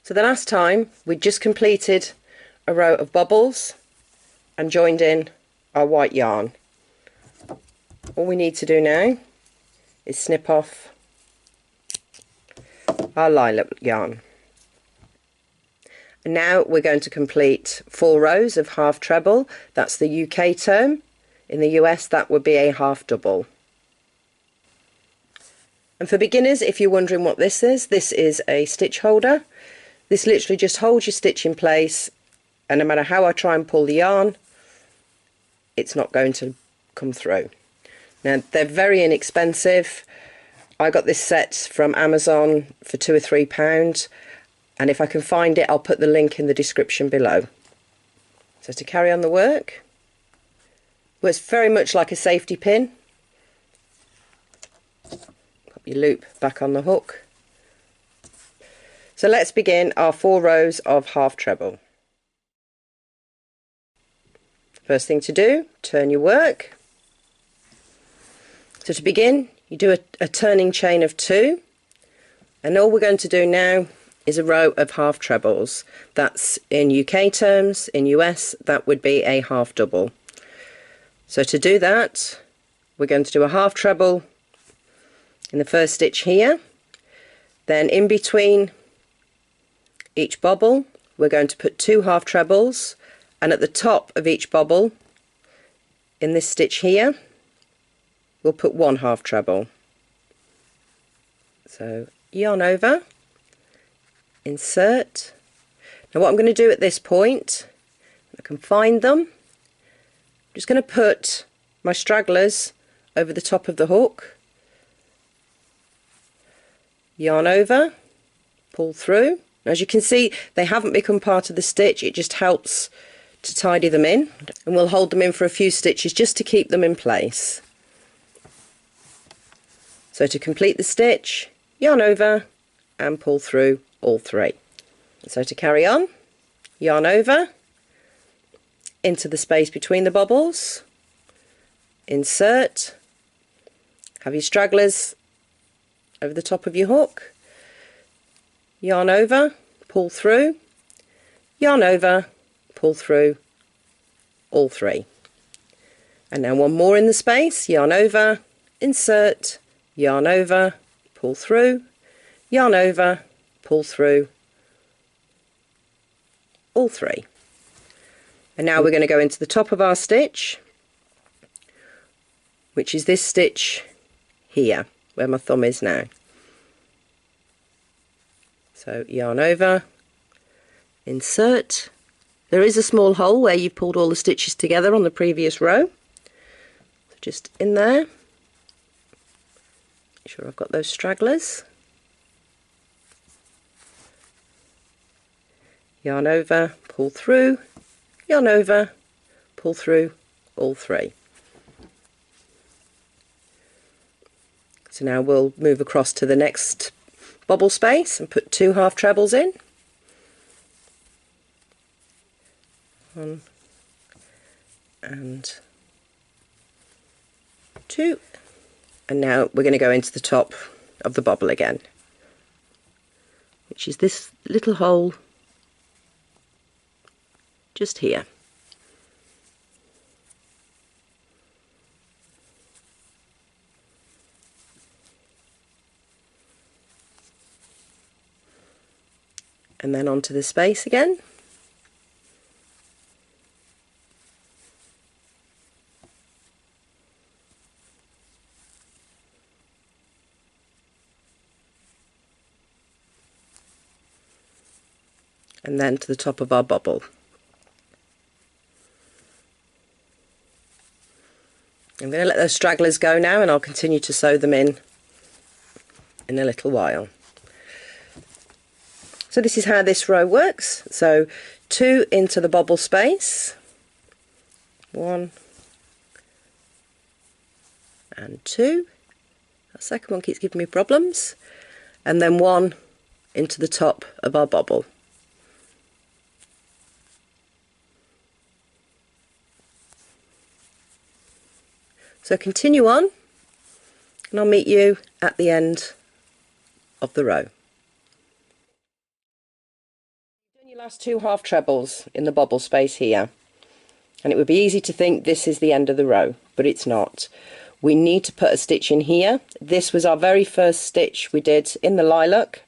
So the last time we just completed a row of bubbles and joined in our white yarn. All we need to do now is snip off our lilac yarn. And now we're going to complete 4 rows of half treble. That's the UK term. In the US that would be a half double. And for beginners, if you're wondering what this is a stitch holder. This literally just holds your stitch in place, and no matter how I try and pull the yarn, it's not going to come through. Now they're very inexpensive. I got this set from Amazon for £2 or £3, and if I can find it I'll put the link in the description below. So to carry on the work, well, it's very much like a safety pin. Pop your loop back on the hook. So let's begin our 4 rows of half treble. First thing to do, turn your work. So to begin, you do a turning chain of 2, and all we're going to do now is a row of half trebles. That's in UK terms. In US that would be a half double. So to do that, we're going to do a half treble in the first stitch here, then in between each bobble we're going to put 2 half trebles, and at the top of each bobble in this stitch here we'll put 1 half treble. So yarn over, insert. Now what I'm going to do at this point, I can find them, I'm just going to put my stragglers over the top of the hook, yarn over, pull through. As you can see, they haven't become part of the stitch, it just helps to tidy them in, and we'll hold them in for a few stitches just to keep them in place. So to complete the stitch, yarn over and pull through all 3. So to carry on, yarn over into the space between the bobbles, insert, have your stragglers over the top of your hook, yarn over, pull through, yarn over, pull through all 3. And now one more in the space, yarn over, insert, yarn over, pull through, yarn over, pull through all 3. And now we're going to go into the top of our stitch, which is this stitch here where my thumb is now. So yarn over, insert. There is a small hole where you've pulled all the stitches together on the previous row, so just in there, make sure I've got those stragglers, yarn over, pull through, yarn over, pull through all 3. So now we'll move across to the next bobble space and put 2 half trebles in. 1 and 2, and now we're going to go into the top of the bobble again, which is this little hole just here. And then onto the space again. And then to the top of our bobble. I'm going to let those stragglers go now, and I'll continue to sew them in a little while. So this is how this row works. So 2 into the bobble space, 1 and 2. That second one keeps giving me problems. And then 1 into the top of our bobble. So continue on, and I'll meet you at the end of the row. Your last 2 half trebles in the bobble space here, and it would be easy to think this is the end of the row, but it's not. We need to put a stitch in here. This was our very first stitch we did in the lilac,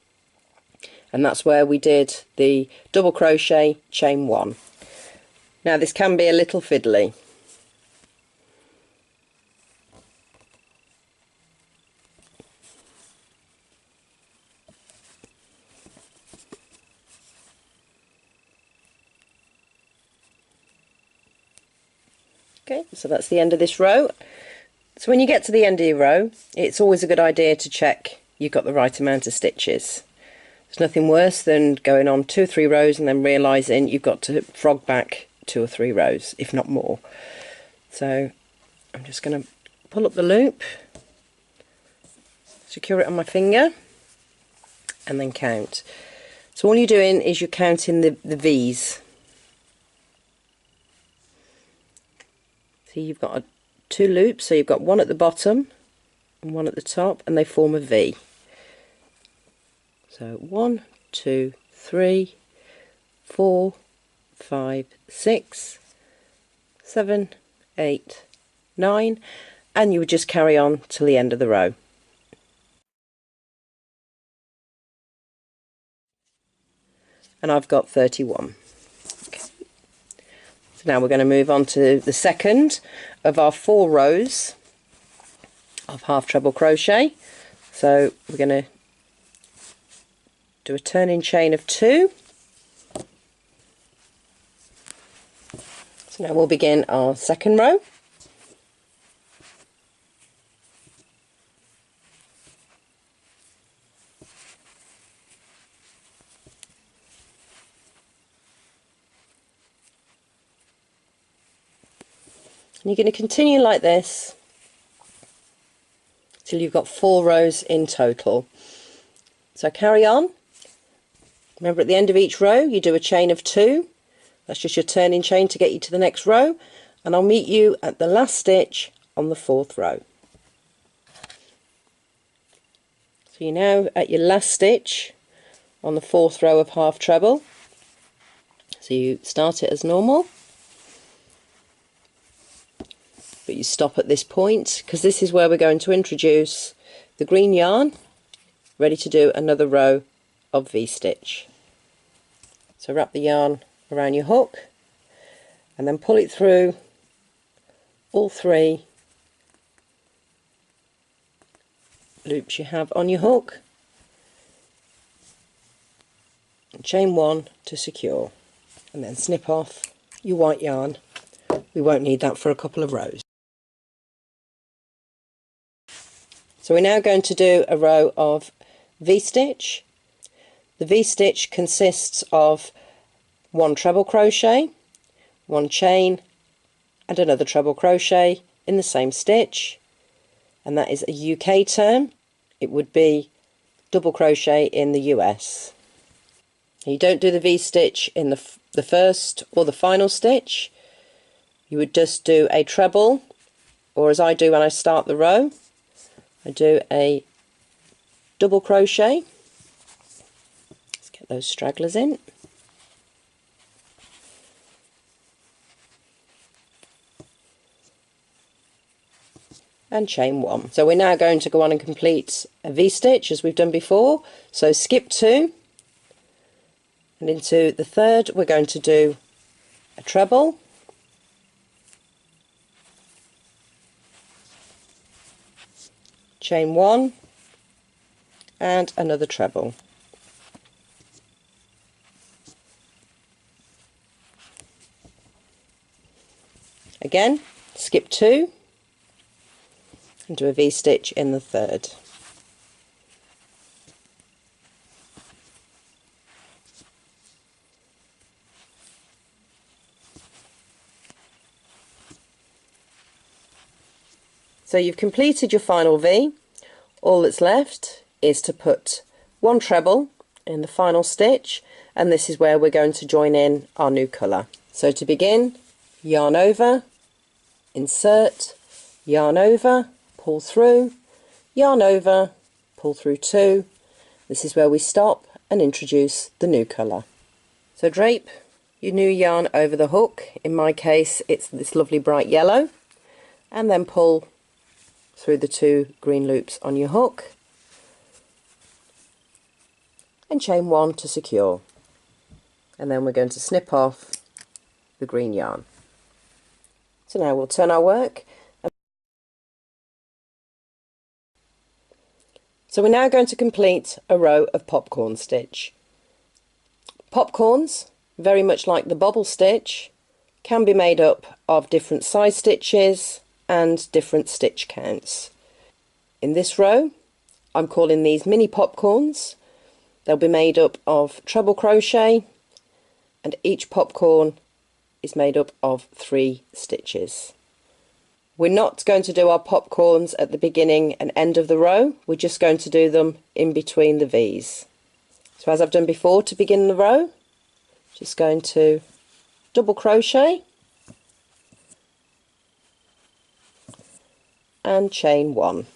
and that's where we did the double crochet, chain 1. Now this can be a little fiddly. Okay, so that's the end of this row. So when you get to the end of your row, it's always a good idea to check you've got the right amount of stitches. There's nothing worse than going on 2 or 3 rows and then realising you've got to frog back 2 or 3 rows, if not more. So I'm just going to pull up the loop, secure it on my finger, and then count. So all you're doing is you're counting the V's. See, you've got 2 loops, so you've got one at the bottom and one at the top, and they form a V. So 1, 2, 3, 4, 5, 6, 7, 8, 9, and you would just carry on till the end of the row. And I've got 31. Now we're going to move on to the second of our 4 rows of half treble crochet. So we're going to do a turning chain of 2. So now we'll begin our second row. And you're going to continue like this till you've got 4 rows in total. So carry on. Remember, at the end of each row you do a chain of 2. That's just your turning chain to get you to the next row, and I'll meet you at the last stitch on the 4th row. So you're now at your last stitch on the 4th row of half treble. So you start it as normal, but you stop at this point because this is where we're going to introduce the green yarn, ready to do another row of V-stitch. So wrap the yarn around your hook and then pull it through all 3 loops you have on your hook and chain 1 to secure, and then snip off your white yarn. We won't need that for a couple of rows. So we're now going to do a row of V-stitch. The V-stitch consists of 1 treble crochet, 1 chain and another treble crochet in the same stitch, and that is a UK term. It would be double crochet in the US. You don't do the V-stitch in the first or the final stitch. You would just do a treble, or as I do when I start the row, I do a double crochet. Let's get those stragglers in. And chain 1. So we're now going to go on and complete a V-stitch as we've done before. So skip 2, and into the 3rd we're going to do a treble, chain 1 and another treble. Again, skip 2 and do a V-stitch in the 3rd. So you've completed your final V. All that's left is to put 1 treble in the final stitch, and this is where we're going to join in our new colour. So to begin, yarn over, insert, yarn over, pull through, yarn over, pull through 2. This is where we stop and introduce the new colour. So So drape your new yarn over the hook. In my case it's this lovely bright yellow, and then pull through the 2 green loops on your hook and chain 1 to secure, and then we're going to snip off the green yarn. So now we'll turn our work. So we're now going to complete a row of popcorn stitch. Popcorns, very much like the bobble stitch, can be made up of different size stitches and different stitch counts. In this row I'm calling these mini popcorns. They'll be made up of treble crochet, and each popcorn is made up of 3 stitches. We're not going to do our popcorns at the beginning and end of the row, we're just going to do them in between the V's. So as I've done before, to begin the row, just going to double crochet and chain 1.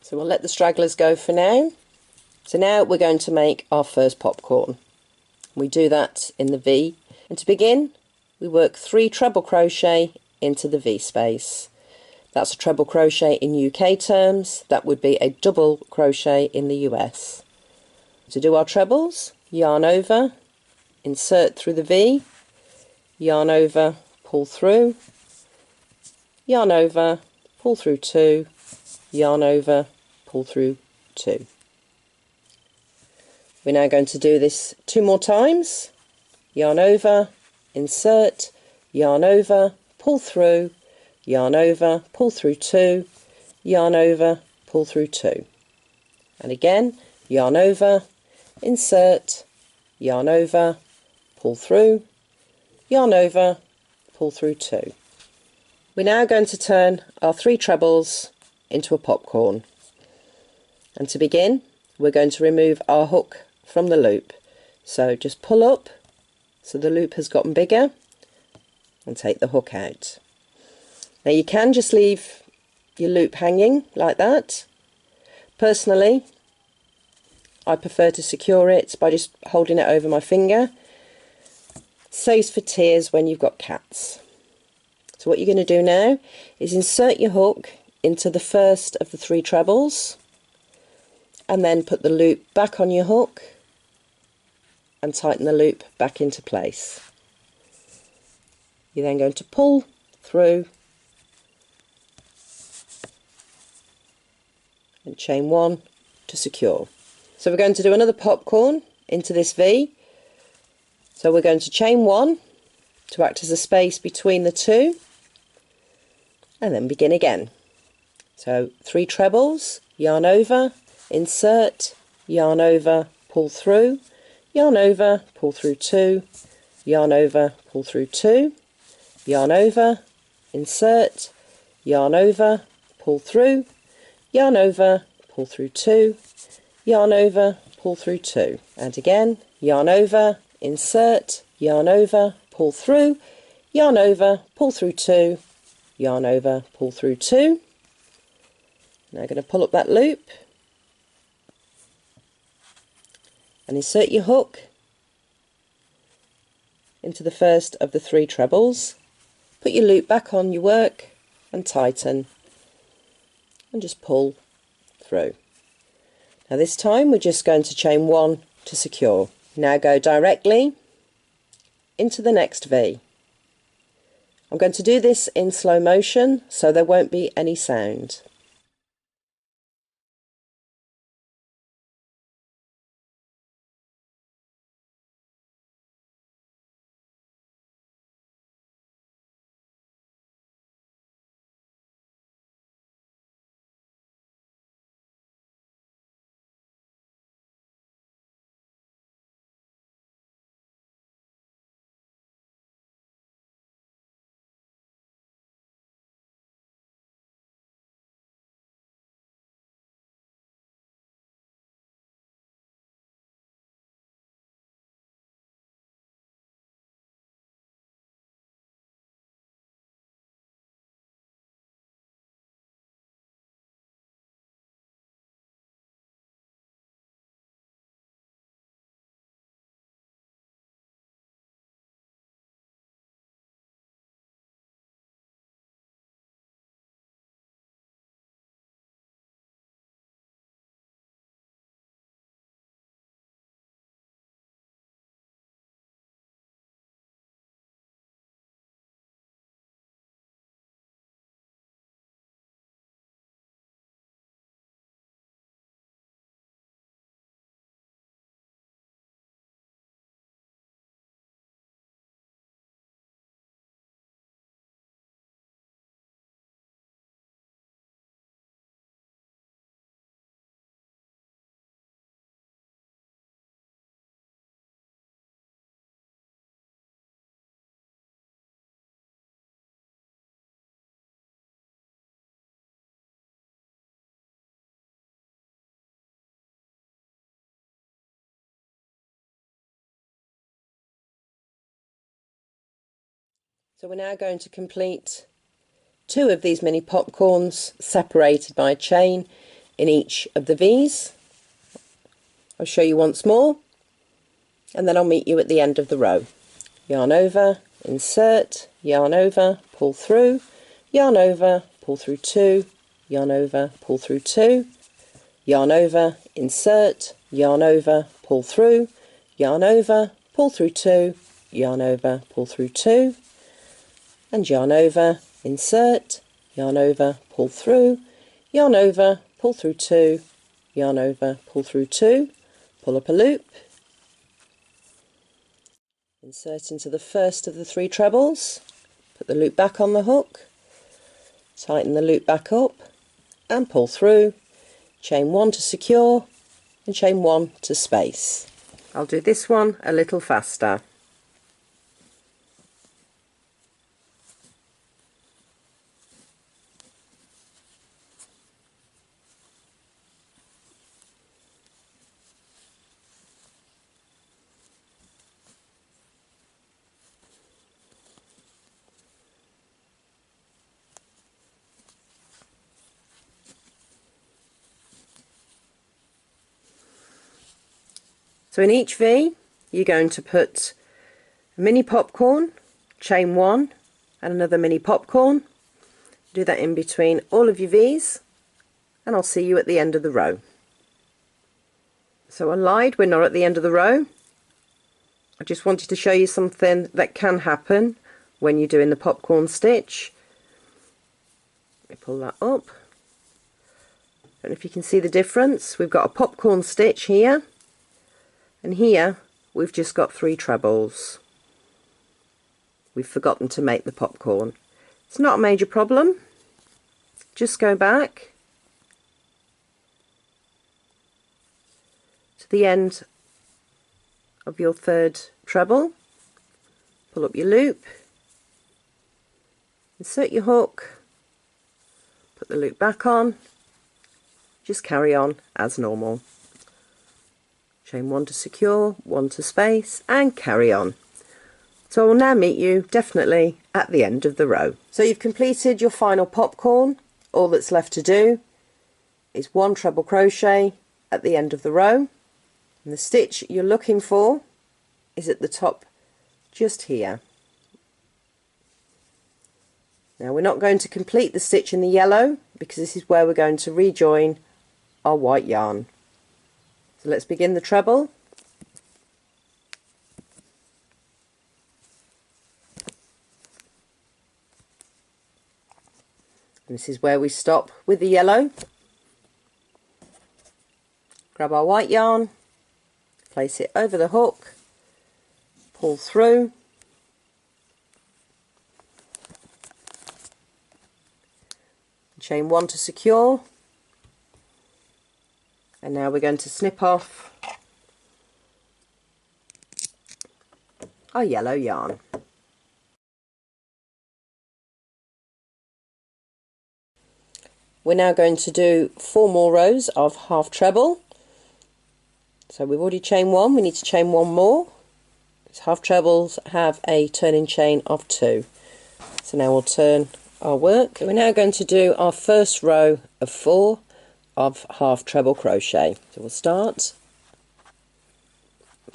So we'll let the stragglers go for now. So now we're going to make our first popcorn. We do that in the V, and to begin we work 3 treble crochet into the V space. That's a treble crochet in UK terms, that would be a double crochet in the US. To do our trebles, yarn over, insert through the V, yarn over, pull through, yarn over, pull through 2, yarn over, pull through 2. We're now going to do this 2 more times. Yarn over, insert, yarn over, pull through, yarn over, pull through 2, yarn over, pull through 2. And again, yarn over, insert, yarn over, pull through, yarn over, pull through 2. We're now going to turn our 3 trebles into a popcorn. And to begin, we're going to remove our hook from the loop. So just pull up so the loop has gotten bigger and take the hook out. Now you can just leave your loop hanging like that. Personally, I prefer to secure it by just holding it over my finger. Saves for tears when you've got cats. So what you're going to do now is insert your hook into the first of the 3 trebles, and then put the loop back on your hook and tighten the loop back into place. You're then going to pull through and chain 1 to secure. So we're going to do another popcorn into this V. So we're going to chain 1 to act as a space between the 2, and then begin again. So 3 trebles, yarn over, insert, yarn over, pull through, yarn over, pull through 2, yarn over, pull through 2, yarn over, insert, yarn over, pull through, yarn over, pull through 2, yarn over, pull through 2, and again, yarn over, insert, yarn over, pull through, yarn over, pull through 2, yarn over, pull through 2. Now I'm going to pull up that loop and insert your hook into the first of the 3 trebles. Put your loop back on your work and tighten, and just pull through. Now this time we're just going to chain 1 to secure. Now go directly into the next V. I'm going to do this in slow motion so there won't be any sound. So we're now going to complete 2 of these mini popcorns separated by a chain in each of the V's. I'll show you once more and then I'll meet you at the end of the row. Yarn over, insert, yarn over, pull through, yarn over, pull through 2, yarn over, pull through 2, yarn over, insert, yarn over, pull through, yarn over, pull through 2, yarn over, pull through 2, and yarn over, insert, yarn over, pull through, yarn over, pull through 2, yarn over, pull through 2, pull up a loop, insert into the first of the 3 trebles, put the loop back on the hook, tighten the loop back up and pull through, chain 1 to secure and chain 1 to space. I'll do this one a little faster. So in each V you're going to put a mini popcorn, chain 1 and another mini popcorn. Do that in between all of your V's and I'll see you at the end of the row. So I lied, we're not at the end of the row. I just wanted to show you something that can happen when you're doing the popcorn stitch. Let me pull that up. I don't know if you can see the difference. We've got a popcorn stitch here. And here we've just got 3 trebles. We've forgotten to make the popcorn. It's not a major problem. Just go back to the end of your 3rd treble, pull up your loop, insert your hook, put the loop back on, just carry on as normal. Chain 1 to secure, 1 to space and carry on. So I will now meet you definitely at the end of the row. So you've completed your final popcorn. All that's left to do is 1 treble crochet at the end of the row, and the stitch you're looking for is at the top just here. Now we're not going to complete the stitch in the yellow because this is where we're going to rejoin our white yarn. So let's begin the treble. And this is where we stop with the yellow. Grab our white yarn, place it over the hook, pull through, chain 1 to secure, and now we're going to snip off our yellow yarn. We're now going to do 4 more rows of half treble. So we've already chained 1, we need to chain 1 more. These half trebles have a turning chain of 2. So now we'll turn our work. So we're now going to do our first row of 4 of half treble crochet. So we'll start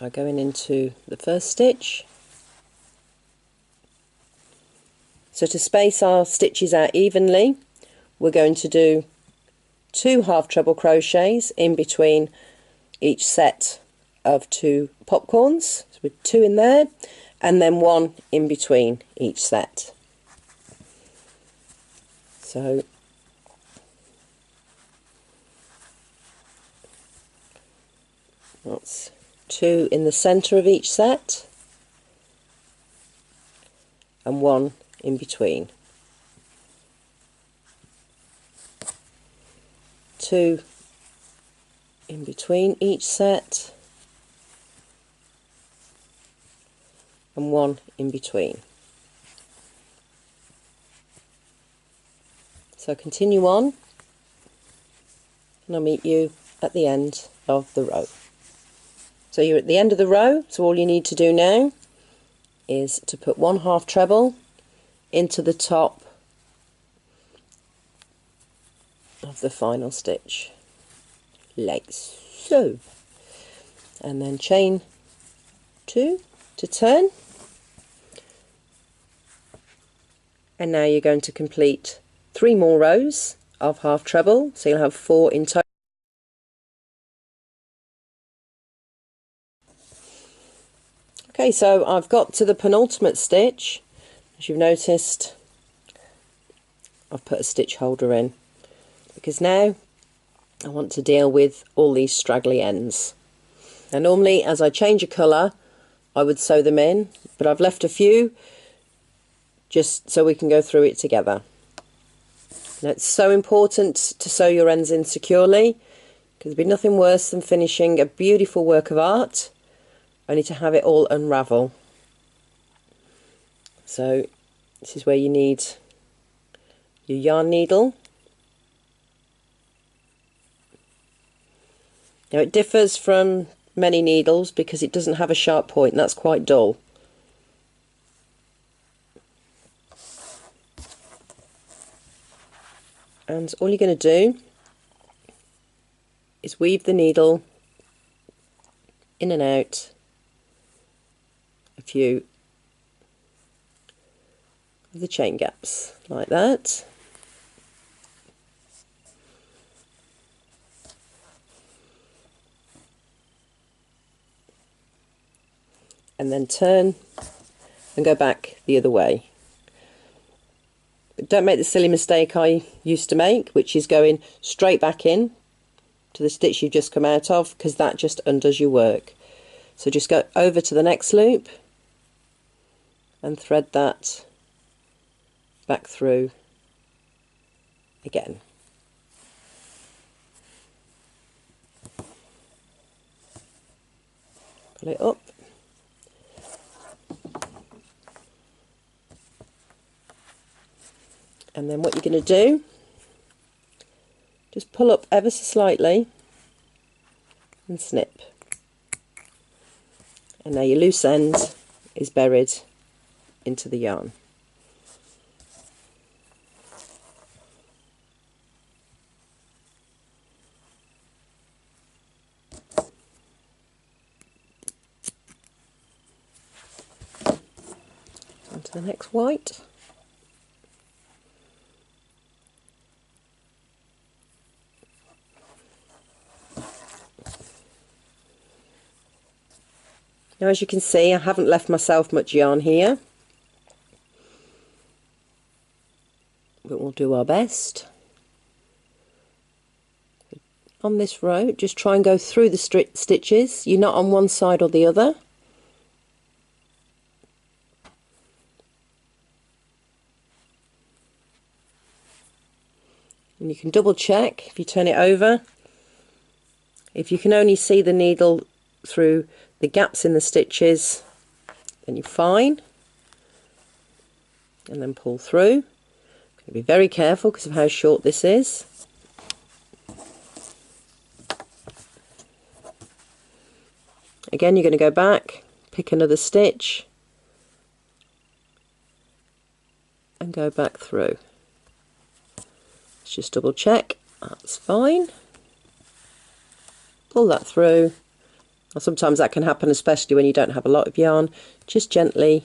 by going into the first stitch. So to space our stitches out evenly, we're going to do 2 half treble crochets in between each set of 2 popcorns. So with 2 in there and then 1 in between each set. So that's 2 in the centre of each set and 1 in between. 2 in between each set and 1 in between. So continue on and I'll meet you at the end of the row. So you're at the end of the row, so all you need to do now is to put 1 half treble into the top of the final stitch, like so, and then chain 2 to turn, and now you're going to complete 3 more rows of half treble, so you'll have 4 in total. Okay, so I've got to the penultimate stitch. As you've noticed, I've put a stitch holder in because now I want to deal with all these straggly ends. Now normally as I change a colour I would sew them in, but I've left a few just so we can go through it together. Now it's so important to sew your ends in securely, because there'd be nothing worse than finishing a beautiful work of art only to have it all unravel. So this is where you need your yarn needle. Now it differs from many needles because it doesn't have a sharp point, and that's quite dull. And all you're going to do is weave the needle in and out a few of the chain gaps like that. And then turn and go back the other way. But don't make the silly mistake I used to make, which is going straight back in to the stitch you've just come out of, because that just undoes your work. So just go over to the next loop and thread that back through again. Pull it up. And then what you're going to do, just pull up ever so slightly and snip. And now your loose end is buried into the yarn. On to the next white. Now as you can see, I haven't left myself much yarn here, but we'll do our best. On this row, just try and go through the stitches. You're not on one side or the other. And you can double check if you turn it over. If you can only see the needle through the gaps in the stitches, then you're fine. And then pull through. Be very careful because of how short this is. Again, you're going to go back, pick another stitch, and go back through. Let's just double check. That's fine. Pull that through. Sometimes that can happen, especially when you don't have a lot of yarn. Just gently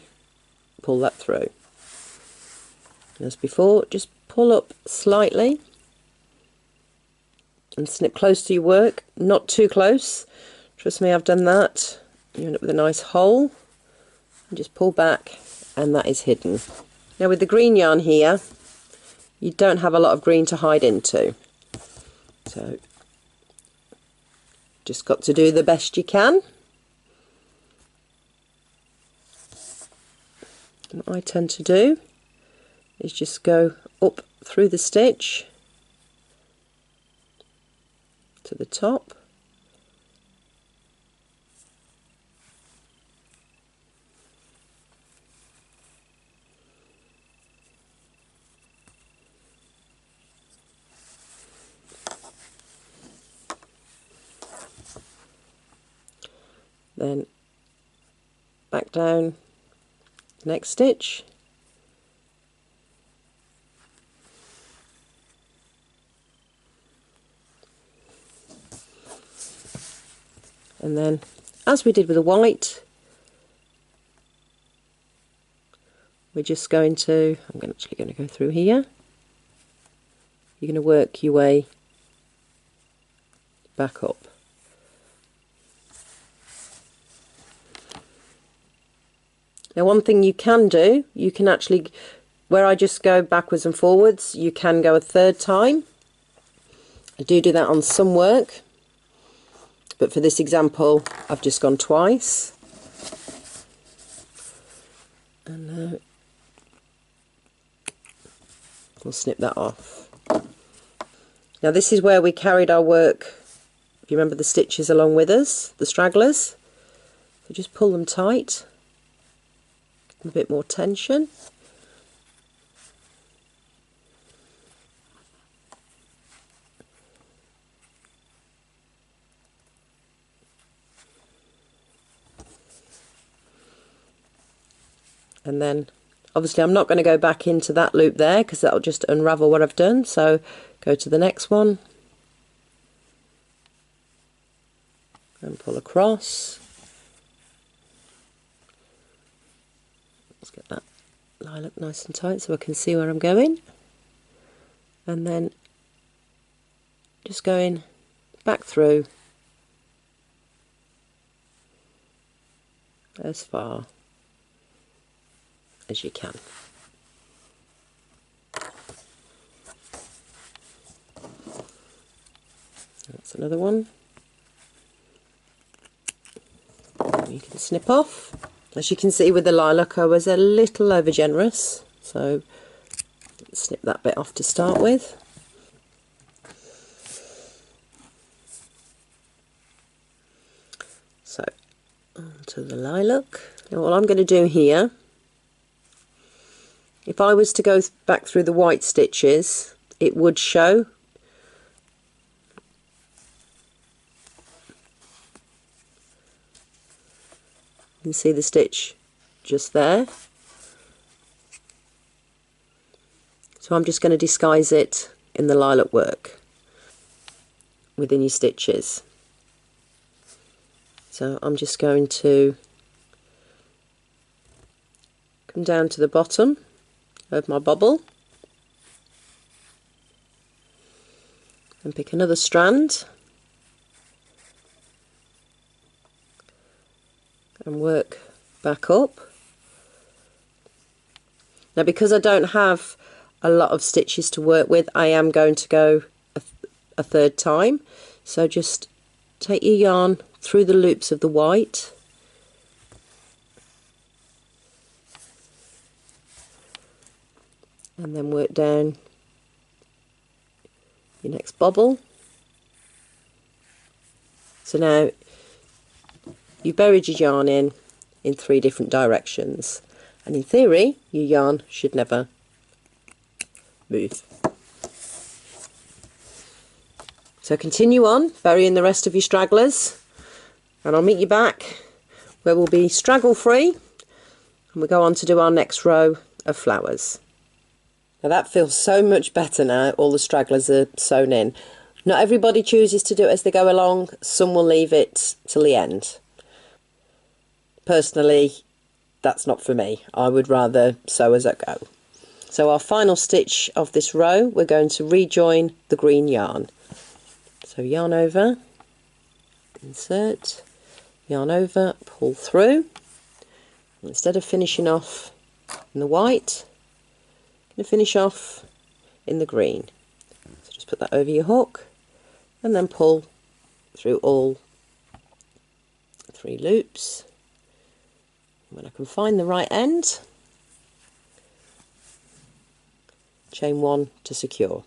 pull that through. As before, just pull up slightly and snip close to your work, not too close. Trust me, I've done that. You end up with a nice hole. And just pull back, and that is hidden. Now with the green yarn here, you don't have a lot of green to hide into. So just got to do the best you can. And what I tend to do is just go up through the stitch to the top, then back down, next stitch, And then, as we did with the white, we're just going to, I'm actually going to go through here. You're going to work your way back up. Now one thing you can do, you can actually, where I just go backwards and forwards, you can go a third time. I do that on some work, but for this example I've just gone twice. And we'll snip that off. Now this is where we carried our work, if you remember the stitches along with us, the stragglers. So just pull them tight, a bit more tension. And then obviously I'm not going to go back into that loop there because that'll just unravel what I've done, so go to the next one and pull across. Let's get that lilac nice and tight so I can see where I'm going, and then just going back through as far as you can. That's another one. You can snip off. As you can see with the lilac I was a little over generous, so snip that bit off to start with. So onto the lilac. Now what I'm going to do here, if I was to go back through the white stitches, it would show. You can see the stitch just there. So I'm just going to disguise it in the lilac work within your stitches. So I'm just going to come down to the bottom of my bobble and pick another strand and work back up. Now because I don't have a lot of stitches to work with, I am going to go a third time, so just take your yarn through the loops of the white and then work down your next bobble. So now you've buried your yarn in 3 different directions, and in theory your yarn should never move. So continue on burying the rest of your stragglers, and I'll meet you back where we'll be straggle free and we'll go on to do our next row of flowers. Now that feels so much better now all the stragglers are sewn in. Not everybody chooses to do it as they go along, some will leave it till the end. Personally, that's not for me. I would rather sew as I go. So our final stitch of this row, we're going to rejoin the green yarn. So yarn over, insert, yarn over, pull through. Instead of finishing off in the white, I'm going to finish off in the green. So just put that over your hook and then pull through all 3 loops. When I can find the right end, chain 1 to secure.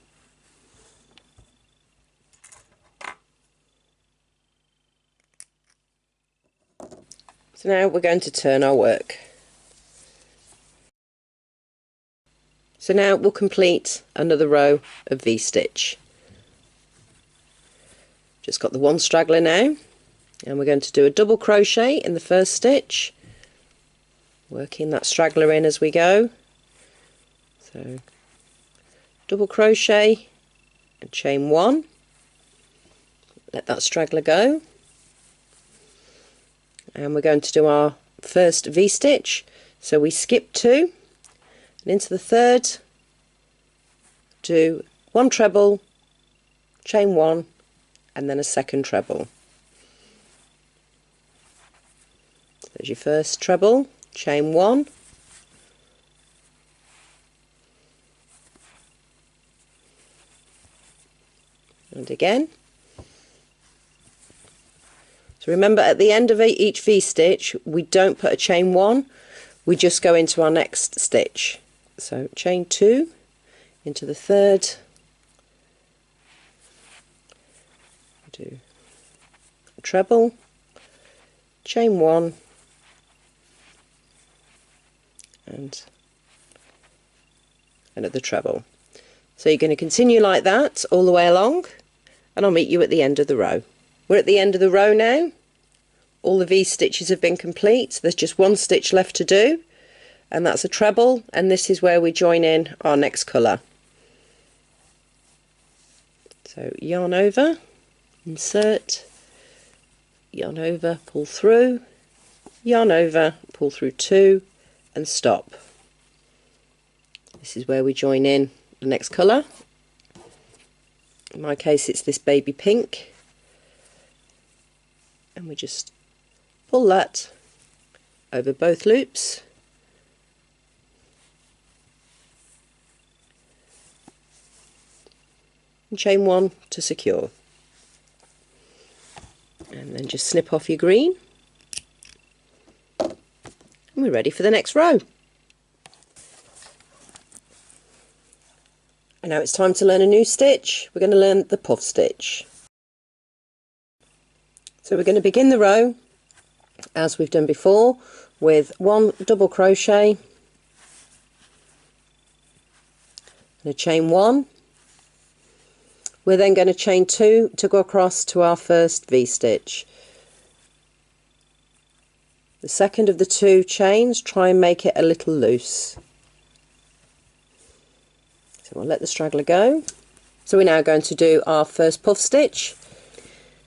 So now we're going to turn our work. So now we'll complete another row of V-stitch. Just got the 1 straggler now, and we're going to do a double crochet in the first stitch, working that straggler in as we go. So double crochet and chain 1, let that straggler go, and we're going to do our first V-stitch. So we skip 2 and into the third, do 1 treble, chain 1 and then a second treble. There's your first treble, chain 1, and again. So remember, at the end of each V-stitch we don't put a chain 1, we just go into our next stitch. So chain 2 into the third, do a treble, chain 1 and another treble. So you're going to continue like that all the way along, and I'll meet you at the end of the row. We're at the end of the row now. All the V-stitches have been complete. There's just 1 stitch left to do, and that's a treble, and this is where we join in our next colour. So yarn over, insert, yarn over, pull through, yarn over, pull through 2 and stop. This is where we join in the next colour. In my case it's this baby pink, and we just pull that over both loops, and chain 1 to secure, and then just snip off your green, and we're ready for the next row. And now it's time to learn a new stitch. We're going to learn the puff stitch. So we're going to begin the row as we've done before with 1 double crochet and a chain 1. We're then going to chain 2 to go across to our first V-stitch. The second of the 2 chains, try and make it a little loose. So we'll let the straggler go. So we're now going to do our first puff stitch.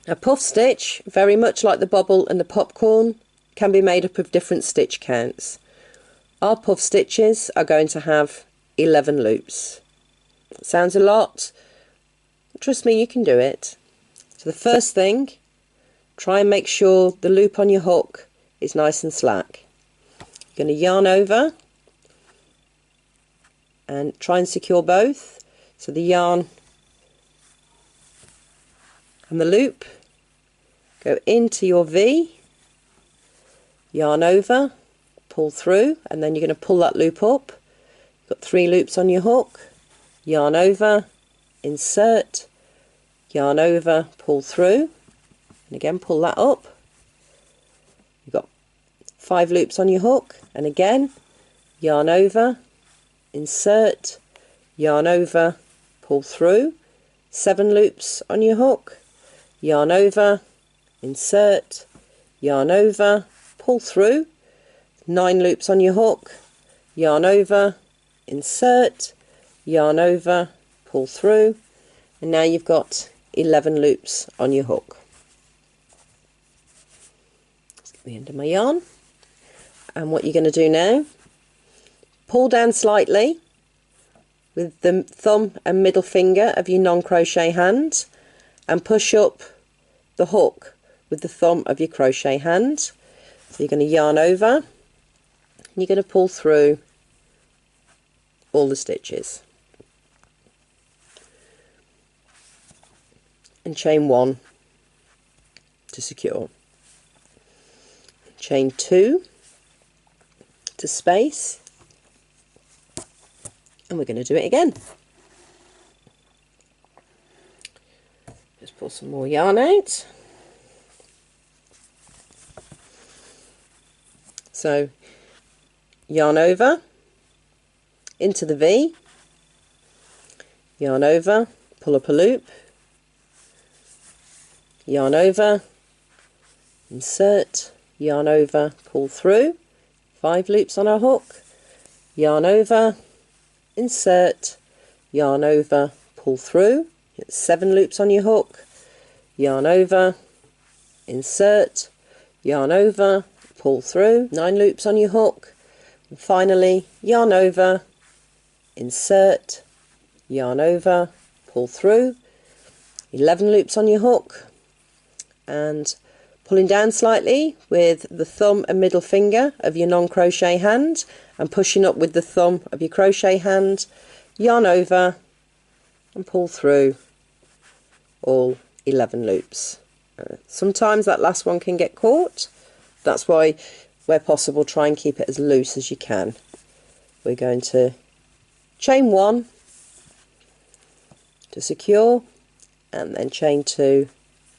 A puff stitch, very much like the bobble and the popcorn, can be made up of different stitch counts. Our puff stitches are going to have 11 loops. Sounds a lot? Trust me, you can do it. So the first thing, try and make sure the loop on your hook is nice and slack. You're going to yarn over and try and secure both. So the yarn and the loop go into your V, yarn over, pull through, and then you're going to pull that loop up. You've got 3 loops on your hook, yarn over, insert, yarn over, pull through, and again pull that up. You've got 5 loops on your hook, and again yarn over, insert, yarn over, pull through, 7 loops on your hook, yarn over, insert, yarn over, pull through, 9 loops on your hook, yarn over, insert, yarn over, pull through, and now you've got 11 loops on your hook. Let's get the end of my yarn, and what you're going to do now, pull down slightly with the thumb and middle finger of your non-crochet hand, and push up the hook with the thumb of your crochet hand. So you're going to yarn over, and you're going to pull through all the stitches and chain 1 to secure, chain 2 to space, and we're going to do it again. Just pull some more yarn out. So yarn over into the V, yarn over, pull up a loop, yarn over, insert, yarn over, pull through, 5 loops on our hook, yarn over, insert, yarn over, pull through, 7 loops on your hook, yarn over, insert, yarn over, pull through, 9 loops on your hook, and finally yarn over, insert, yarn over, pull through, 11 loops on your hook, and pulling down slightly with the thumb and middle finger of your non-crochet hand and pushing up with the thumb of your crochet hand, yarn over and pull through all 11 loops. Sometimes that last one can get caught. That's why, where possible, try and keep it as loose as you can. We're going to chain 1 to secure and then chain 2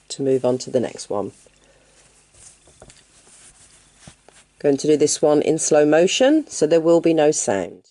to move on to the next one. Going to do this one in slow motion, so there will be no sound.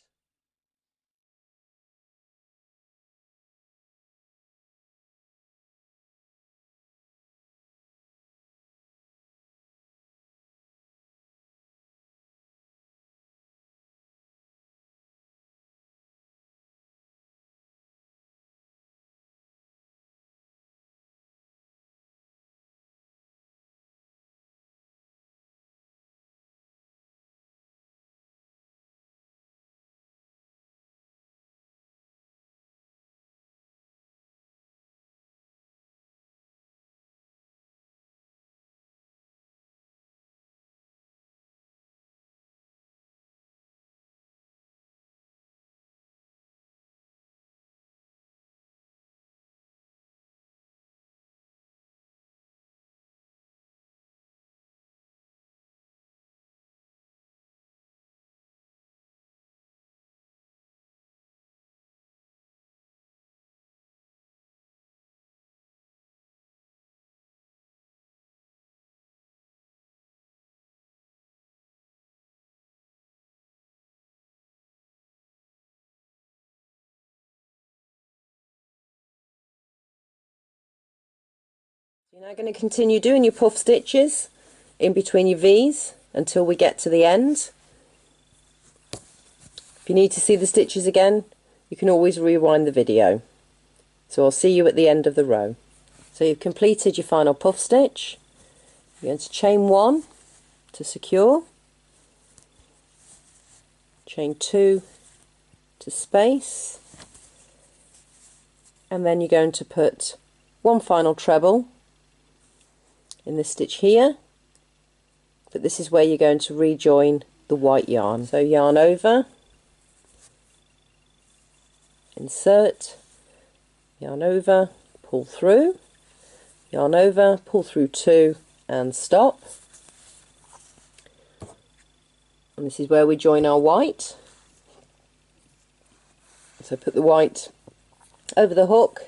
You're now going to continue doing your puff stitches in between your V's until we get to the end. If you need to see the stitches again, you can always rewind the video. So I'll see you at the end of the row. So you've completed your final puff stitch. You're going to chain 1 to secure, chain 2 to space, and then you're going to put one final treble in this stitch here, but this is where you're going to rejoin the white yarn. So yarn over, insert, yarn over, pull through, yarn over, pull through 2 and stop. And this is where we join our white. So put the white over the hook,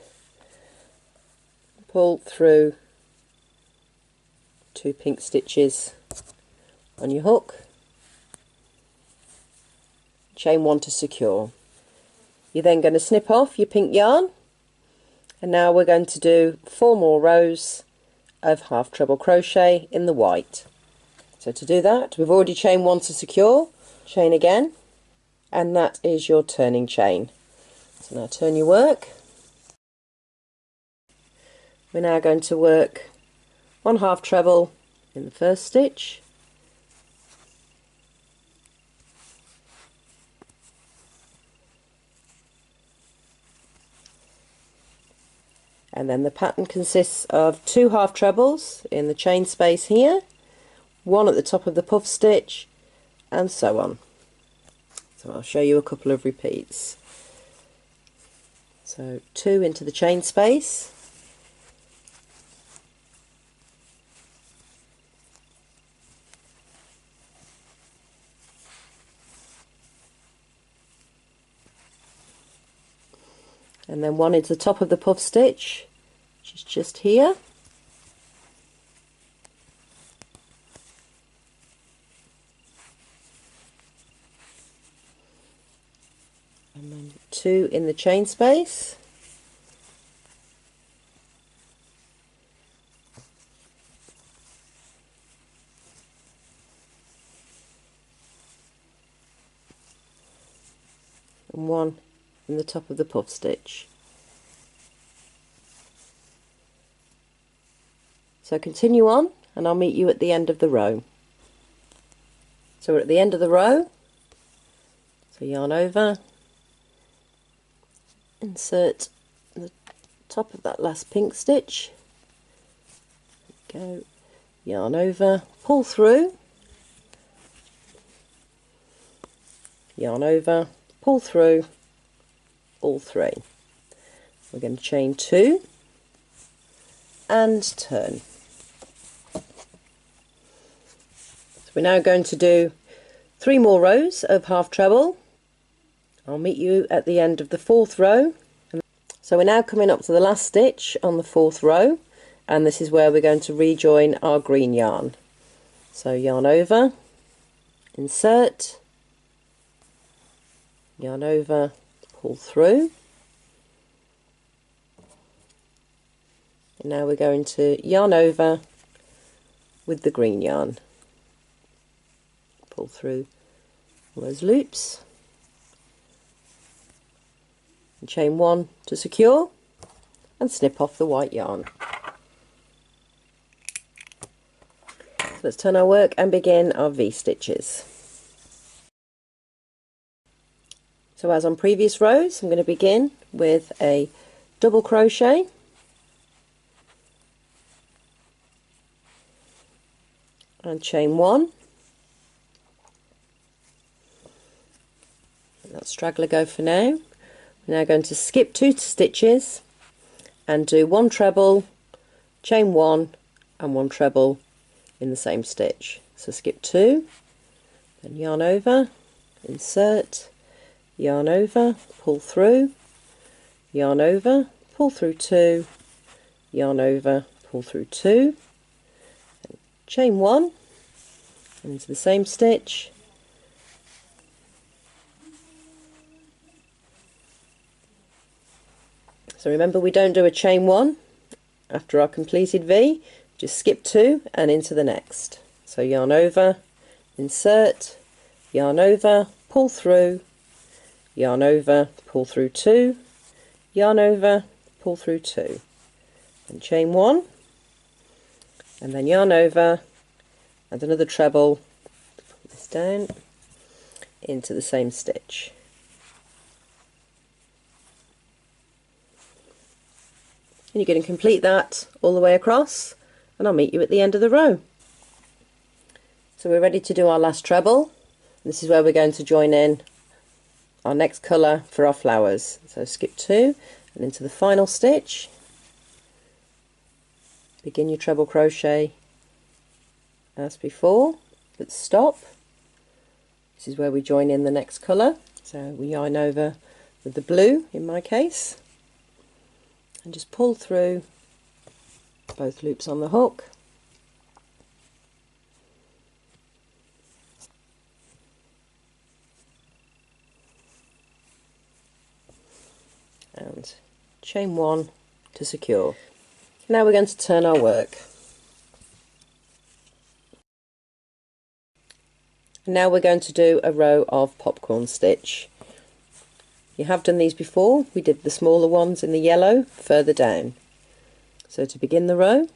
pull through 2 pink stitches on your hook, chain 1 to secure. You're then going to snip off your pink yarn, and now we're going to do 4 more rows of half treble crochet in the white. So to do that, we've already chained 1 to secure, chain again, and that is your turning chain. So now turn your work. We're now going to work 1 half treble in the first stitch, and then the pattern consists of 2 half trebles in the chain space here, 1 at the top of the puff stitch, and so on. So I'll show you a couple of repeats. So 2 into the chain space, and then 1 into the top of the puff stitch, which is just here, and then 2 in the chain space, and 1 in the top of the puff stitch. So continue on and I'll meet you at the end of the row. So we're at the end of the row, so yarn over, insert the top of that last pink stitch, go, yarn over, pull through, yarn over, pull through, all three. We're going to chain 2 and turn. So we're now going to do 3 more rows of half treble. I'll meet you at the end of the 4th row. So we're now coming up to the last stitch on the 4th row, and this is where we're going to rejoin our green yarn. So yarn over, insert, yarn over, pull through, and now we're going to yarn over with the green yarn, pull through all those loops and chain 1 to secure and snip off the white yarn. So let's turn our work and begin our V-stitches. So as on previous rows, I'm going to begin with a double crochet, and chain 1. Let that straggler go for now. We're now going to skip 2 stitches and do 1 treble, chain 1 and 1 treble in the same stitch. So skip 2, then yarn over, insert, yarn over, pull through, yarn over, pull through 2, yarn over, pull through 2, and chain 1 into the same stitch, so remember we don't do a chain 1 after our completed V, just skip 2 and into the next. So yarn over, insert, yarn over, pull through, yarn over, pull through 2, yarn over, pull through 2, and chain 1, and then yarn over and another treble, pull this down into the same stitch. And you're going to complete that all the way across, and I'll meet you at the end of the row. So we're ready to do our last treble. This is where we're going to join in our next colour for our flowers. So skip 2 and into the final stitch, begin your treble crochet as before, but stop. This is where we join in the next colour, so we yarn over with the blue in my case, and just pull through both loops on the hook, and chain 1 to secure. Now we're going to turn our work. Now we're going to do a row of popcorn stitch. You have done these before. We did the smaller ones in the yellow further down. So to begin the row,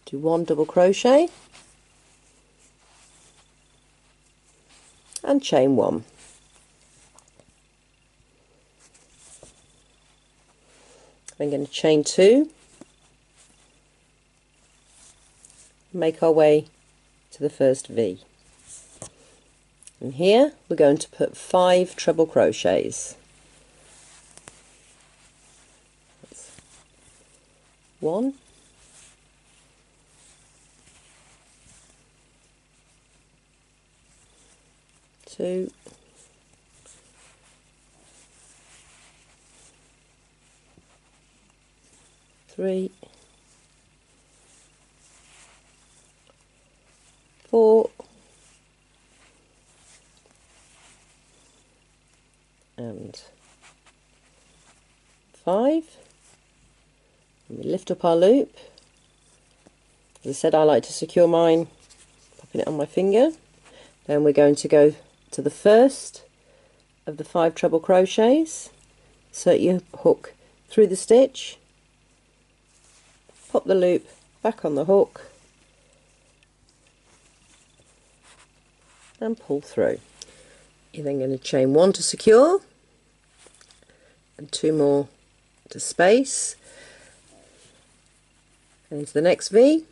do 1 double crochet and chain 1. I'm going to chain 2, make our way to the first V. And here we're going to put 5 treble crochets. That's 1, 2, 3, 4, and 5. And we lift up our loop. As I said, I like to secure mine popping it on my finger. Then we're going to go to the first of the 5 treble crochets, insert your hook through the stitch, pop the loop back on the hook, and pull through. You're then going to chain 1 to secure and 2 more to space, and into the next V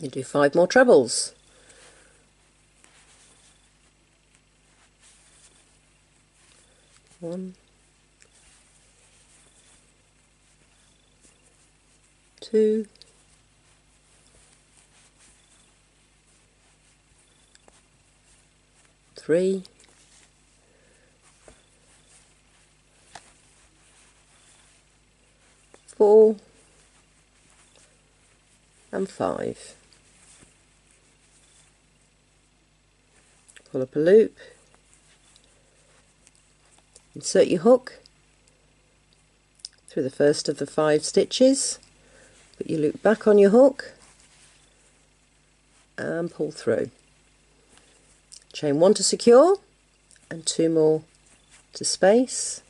you do 5 more trebles. One, 2, 3, 4 and 5. Pull up a loop, insert your hook through the first of the 5 stitches, put your loop back on your hook and pull through. Chain 1 to secure and 2 more to space.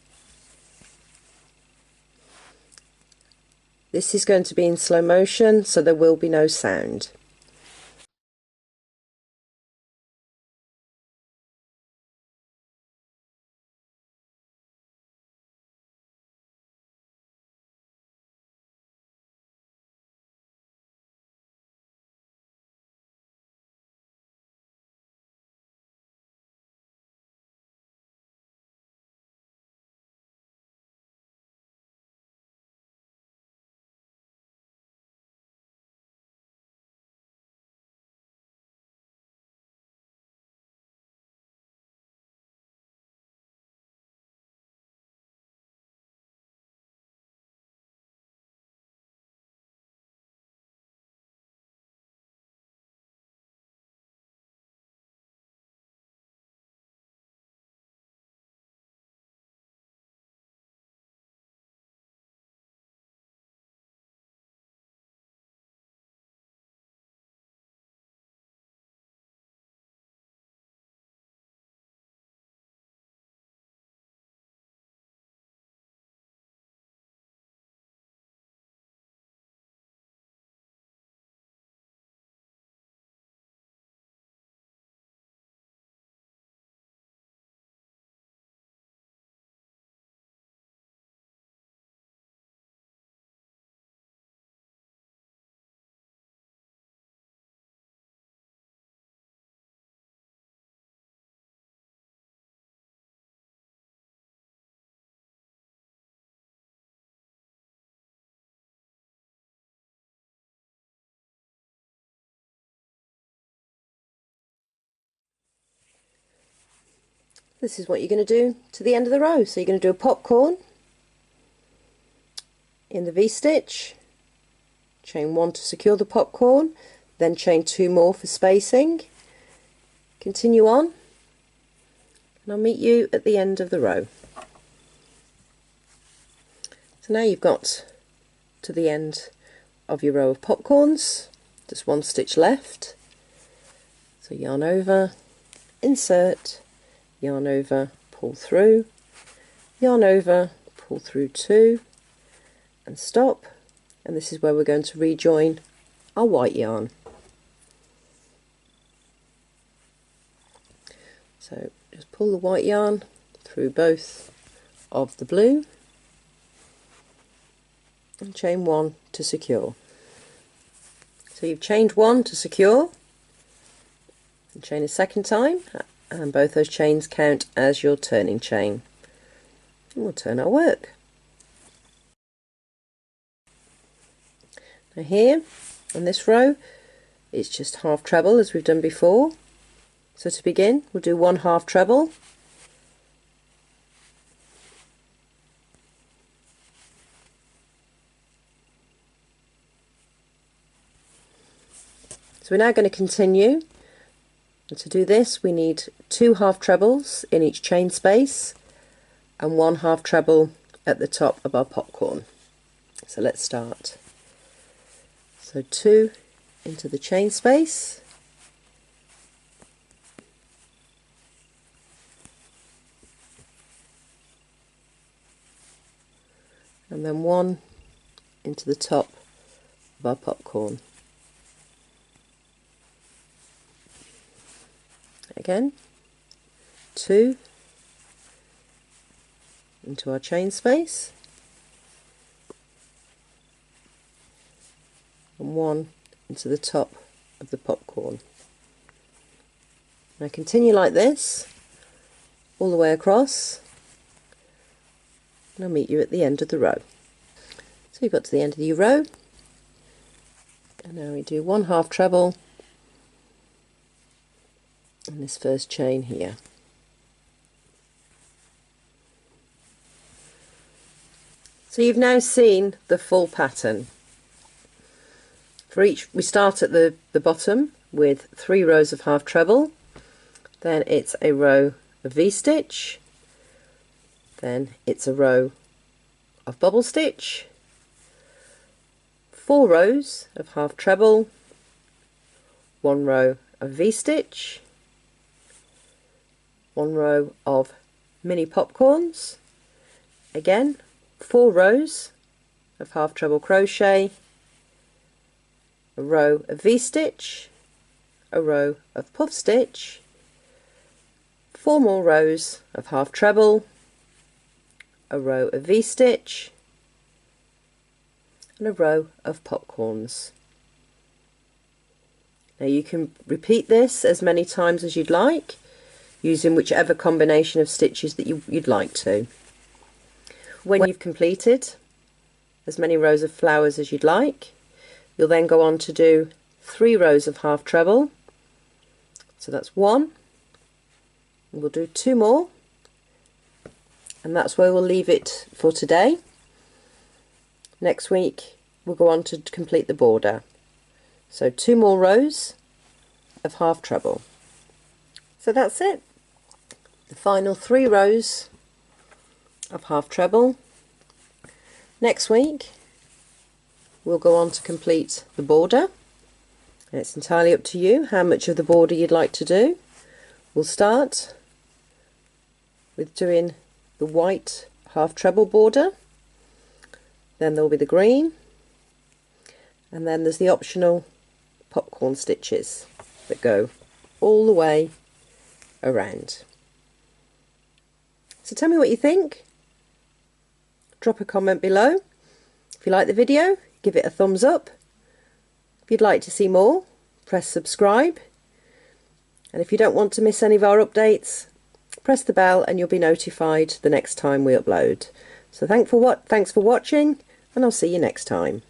This is going to be in slow motion, so there will be no sound. This is what you're going to do to the end of the row. So you're going to do a popcorn in the V-stitch, chain 1 to secure the popcorn, then chain 2 more for spacing, continue on, and I'll meet you at the end of the row. So now you've got to the end of your row of popcorns, just 1 stitch left, so yarn over, insert, yarn over, pull through, yarn over, pull through 2 and stop, and this is where we're going to rejoin our white yarn. So just pull the white yarn through both of the blue and chain 1 to secure. So you've chained 1 to secure and chain a second time, and both those chains count as your turning chain. And we'll turn our work. Now here on this row it's just half treble as we've done before. So to begin we'll do 1 half treble, so we're now going to continue. And to do this we need 2 half trebles in each chain space and 1 half treble at the top of our popcorn. So let's start. So 2 into the chain space, and then 1 into the top of our popcorn. again, 2 into our chain space, and 1 into the top of the popcorn. Now continue like this all the way across, and I'll meet you at the end of the row. So you've got to the end of your row, and now we do 1 half treble in this first chain here. So you've now seen the full pattern. For each, we start at the bottom with 3 rows of half treble, then it's a row of V-stitch, then it's a row of bubble stitch, 4 rows of half treble, 1 row of V-stitch, 1 row of mini popcorns, again 4 rows of half treble crochet, a row of V-stitch, a row of puff stitch, 4 more rows of half treble, a row of V-stitch, and a row of popcorns. Now you can repeat this as many times as you'd like, using whichever combination of stitches that you'd like to. When you've completed as many rows of flowers as you'd like, you'll then go on to do 3 rows of half treble. So that's 1, and we'll do 2 more, and that's where we'll leave it for today. Next week we'll go on to complete the border. So 2 more rows of half treble. So that's it. The final 3 rows of half treble. Next week we'll go on to complete the border, and it's entirely up to you how much of the border you'd like to do. We'll start with doing the white half treble border, then there'll be the green, and then there's the optional popcorn stitches that go all the way around. So tell me what you think. Drop a comment below. If you like the video, give it a thumbs up. If you'd like to see more, press subscribe. And if you don't want to miss any of our updates, press the bell and you'll be notified the next time we upload. So thanks for watching, and I'll see you next time.